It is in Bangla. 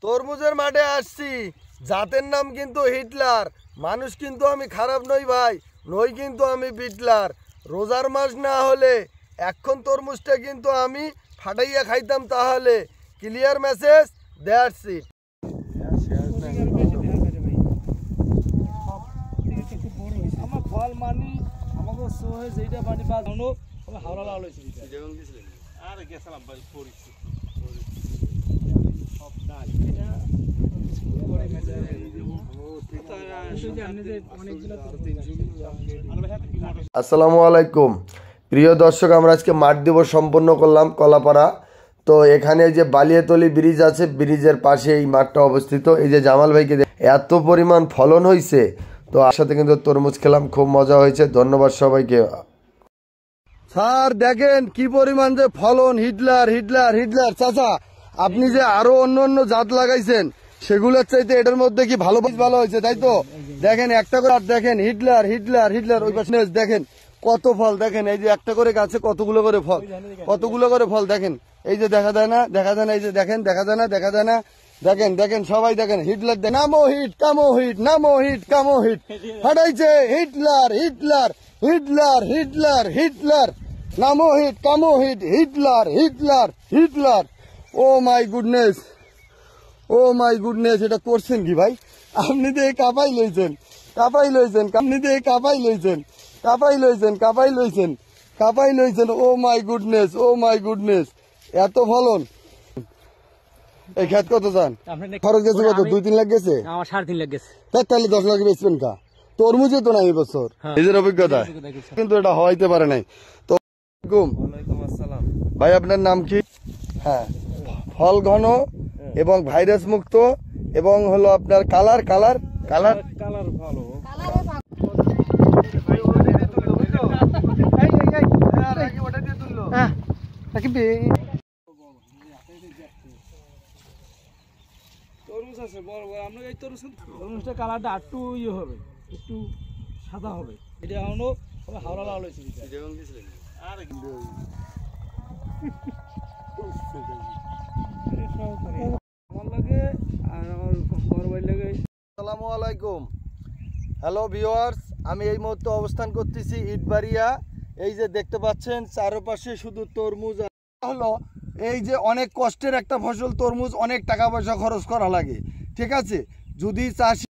তরমুজের মাঠে আসছি, জাতের নাম কিন্তু হিটলার। মানুষ কিন্তু আমি খারাপ নই ভাই, নই কিন্তু আমি বিটলার। রোজার মাস না হলে এখন তরমুজটা কিন্তু আমি ফাটাইয়া খাইতাম, তাহলে ক্লিয়ার মেসেজ, দ্যাটস ইট। আমার ফল মানি আমাকে সোহে যেটা মানি বা জানো আমি হাওড়া লাল হইছে আর গেছলাম ভাই পরিছি সব ডাল এটা পরে মেজা আসসালামু আলাইকুম প্রিয় দর্শক, আমরা আজকে মাঠ দিবস সম্পন্ন করলাম কলাপাড়া। তো এখানে যে বালিয়াতলি ব্রিজ আছে, ব্রিজের পাশে এই মাঠটা অবস্থিত। এই যে জামাল ভাইকে এত পরিমাণ ফলন হয়েছে, তো সাথে কিন্তু তরমুজ খেলাম, খুব মজা হয়েছে। ধন্যবাদ সবাইকে। স্যার দেখেন কি পরিমাণ যে ফলন, হিটলার হিটলার হিটলার। চাচা, আপনি যে আরো অন্য অন্য জাত লাগাইছেন সেগুলোর চাইতে এটার মধ্যে কি ভালো ভালো হয়েছে, তাই তো? দেখেন একটা করে দেখেন, হিটলার হিটলার হিটলার। ওই পাশে দেখেন কত ফল, দেখেন এই যে একটা করে গাছে কতগুলো করে ফল, কতগুলো করে ফল দেখেন। এই যে দেখা যায় না, দেখা যায় না, এই যে দেখেন দেখা যায় না, দেখা যায় না। দেখেন দেখেন সবাই দেখেন, হিটলার নামো হিট কামো হিট, নামো হিট কামো হিট, ফাটাইছে Hitler Hitler Hitler Hitler Hitler, Namo hit কামো hit, Hitler Hitler Hitler. Oh my goodness, oh my goodness, এটা করছেন কি ভাই? আপনি তো এই কাপাই লইছেন, কাপাই লইছেন, আপনি তো এই কাপাই লইছেন, কাপাই লইছেন, কাপাই লইছেন, কাপাই লইছেন। ও my goodness, oh my goodness, এত ফলন। এই খেত কত চান? খরচ গেছে কত? 2-3 লাখ গেছে? আমার 3.5 লাখ গেছে। তাহলে 10 লাখ বেচবেন কা? তরমুজে তো নাই বছর, নিজের অভিজ্ঞতা কিন্তু এটা হইতে পারে নাই। তো ওয়ালাইকুম আসসালাম ভাই, আপনার নাম কি? হ্যাঁ, ফল ঘন এবং ভাইরাস মুক্ত এবং হলো আপনার কালার কালার কালার কালার ভালো। তরমুজ আছে বড় বড়, আমরা এই তরমুজটা কালারটা একটু ইয়ে হবে, একটু সাদা হবে। এটা এখনো হাওড়া লাল হয়েছে আর আমার লাগে আর আমার বড় ভাই লাগে। আসসালামু আলাইকুম, হ্যালো ভিউয়ার্স, আমি এই মুহূর্তে অবস্থান করতেছি ইটবাড়িয়া। এই যে দেখতে পাচ্ছেন চারপাশে শুধু তরমুজ। হলো এই যে অনেক কষ্টের একটা ফসল তরমুজ, অনেক টাকা পয়সা খরচ করা লাগে, ঠিক আছে? যদি চাষি